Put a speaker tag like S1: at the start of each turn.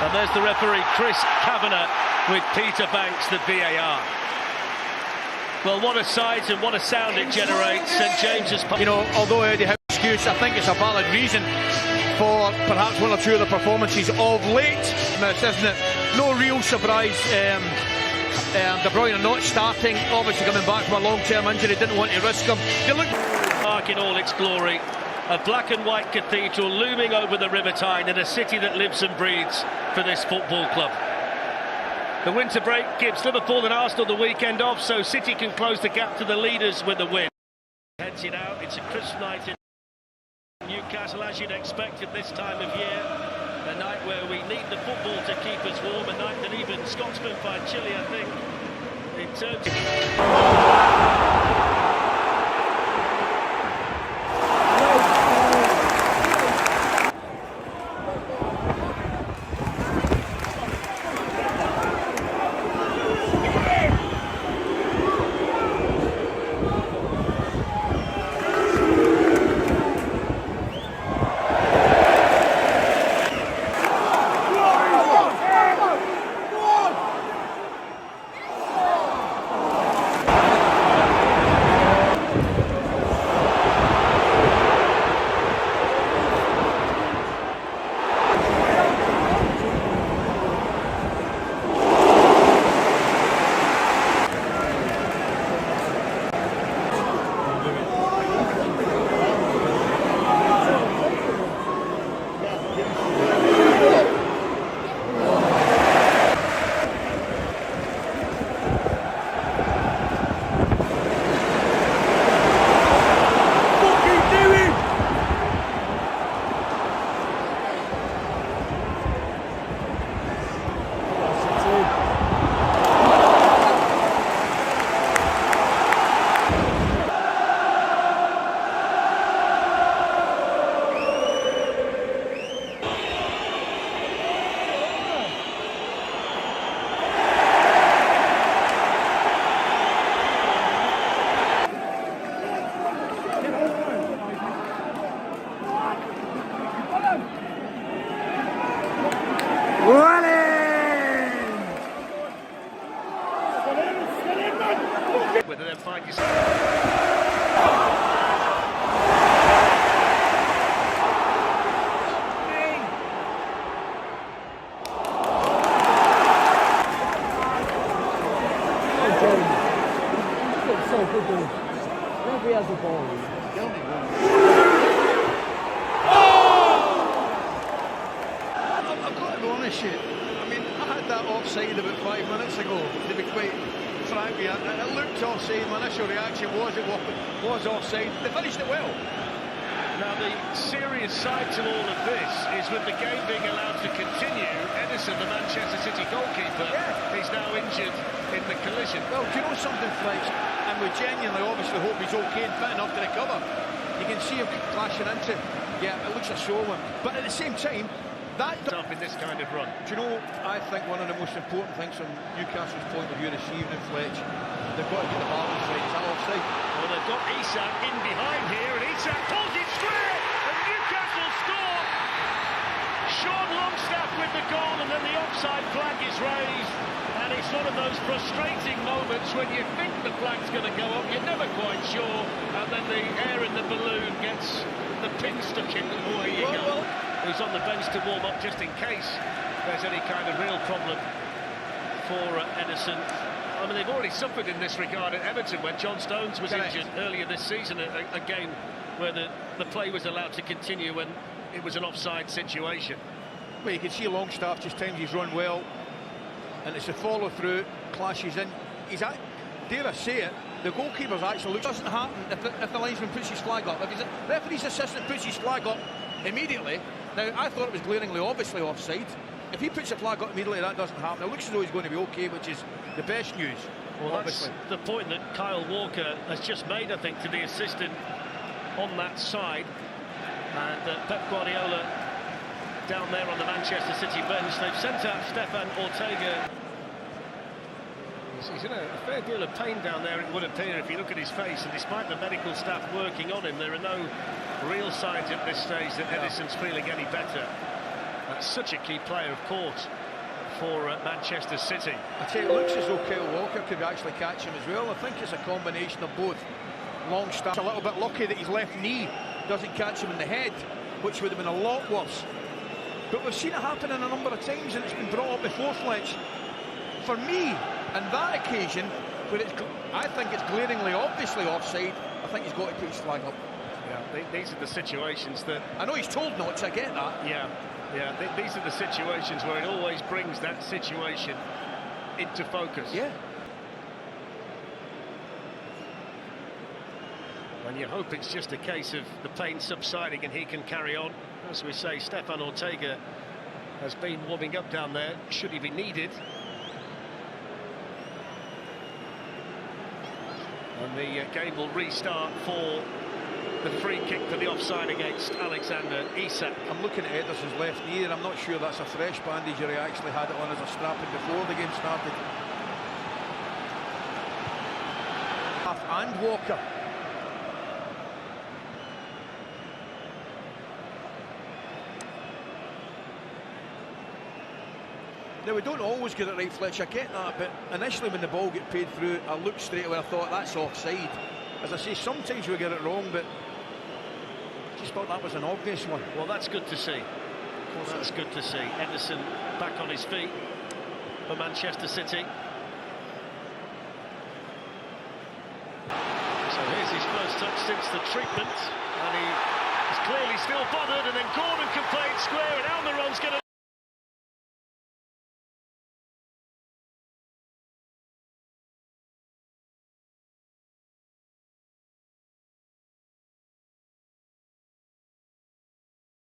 S1: And there's the referee, Chris Kavanagh, with Peter Banks, the VAR. Well, what a sight and what a sound it generates. St James's...
S2: You know, although Eddie has excuse, I think it's a valid reason for perhaps one or two of the performances of late. Isn't it? No real surprise. De Bruyne not starting, obviously coming back from a long-term injury, didn't want to risk him.
S1: Park in all its glory, a black and white cathedral looming over the River Tyne in a city that lives and breathes for this football club. The winter break gives Liverpool and Arsenal the weekend off, so City can close the gap to the leaders with the win. Heads it out, it's a crisp night in Newcastle, as you'd expect at this time of year. A night where we need the football to keep us warm, a night that even Scotsmen find chilly, I think, in terms of... Find yourself.
S3: So good goal. Nobody has the ball.
S2: I've got to be honest with you. I mean, I had that offside about 5 minutes ago, to be quite frank with you. It looked offside. My initial reaction was it was offside. They finished it well.
S1: Now, the serious side to all of this is with the game being allowed to continue, Edison, the Manchester City goalkeeper, is now injured in the collision.
S2: Well, do you know something, Fletch? And we genuinely obviously hope he's okay and fit enough to recover. You can see him clashing into it. Yeah, it looks a sore one. But at the same time, that
S1: up in this kind of run.
S2: Do you know, I think one of the most important things from Newcastle's point of view this evening, Fletch, they've got to get the balance right. Is that offside?
S1: Well, they've got Isak in behind here, and Isak pulls it square, and Newcastle score. Sean Longstaff with the goal, and then the offside flag is raised. And it's one of those frustrating moments when you think the flag's going to go up, you're never quite sure, and then the air in the balloon gets the pin stuck in, and away you go. Who's on the bench to warm up just in case there's any kind of real problem for Edison. I mean, they've already suffered in this regard at Everton when John Stones was injured earlier this season, a game where the play was allowed to continue when it was an offside situation.
S2: Well, you can see Longstaff just times he's run well, and it's a follow-through, clashes in. Dare I say it, the goalkeeper's actually looks. Doesn't happen if the linesman puts his flag up. If the referee's assistant puts his flag up immediately, now I thought it was glaringly obviously offside. If he puts the flag up immediately, that doesn't happen. It looks as though he's going to be okay, which is the best news.
S1: Well,
S2: obviously.
S1: That's the point that Kyle Walker has just made, I think, to the assistant on that side. And Pep Guardiola down there on the Manchester City bench. They've sent out Stefan Ortega. He's in a fair deal of pain down there, it would appear, if you look at his face, and despite the medical staff working on him, there are no real signs at this stage that Edison's feeling any better. That's such a key player, of course, for Manchester City.
S2: I tell you, it looks as though Kyle Walker could actually catch him as well. I think it's a combination of both. Longstaff a little bit lucky that his left knee doesn't catch him in the head, which would have been a lot worse. But we've seen it happen in a number of times, and it's been brought up before, Fletch. For me, on that occasion, where I think it's glaringly obviously offside, I think he's got to put his flag up.
S1: Yeah, these are the situations that...
S2: I know he's told not to, I get that.
S1: Yeah, these are the situations where it always brings that situation into focus.
S2: Yeah.
S1: And you hope it's just a case of the pain subsiding and he can carry on. As we say, Stefan Ortega has been warming up down there, should he be needed. And the game will restart for the free kick for the offside against Alexander Isak.
S2: I'm looking at Ederson's left knee, and I'm not sure that's a fresh bandage or he actually had it on as a strapping before the game started. And Walker. Now, we don't always get it right, Fletch, I get that, but initially when the ball get paid through, I looked straight away, I thought that's offside. As I say, sometimes we get it wrong, but I just thought that was an obvious one.
S1: Well, that's good to see. Of course, that's good to see. Ederson back on his feet for Manchester City. So here's his first touch since the treatment, and he is clearly still bothered, and then Gordon can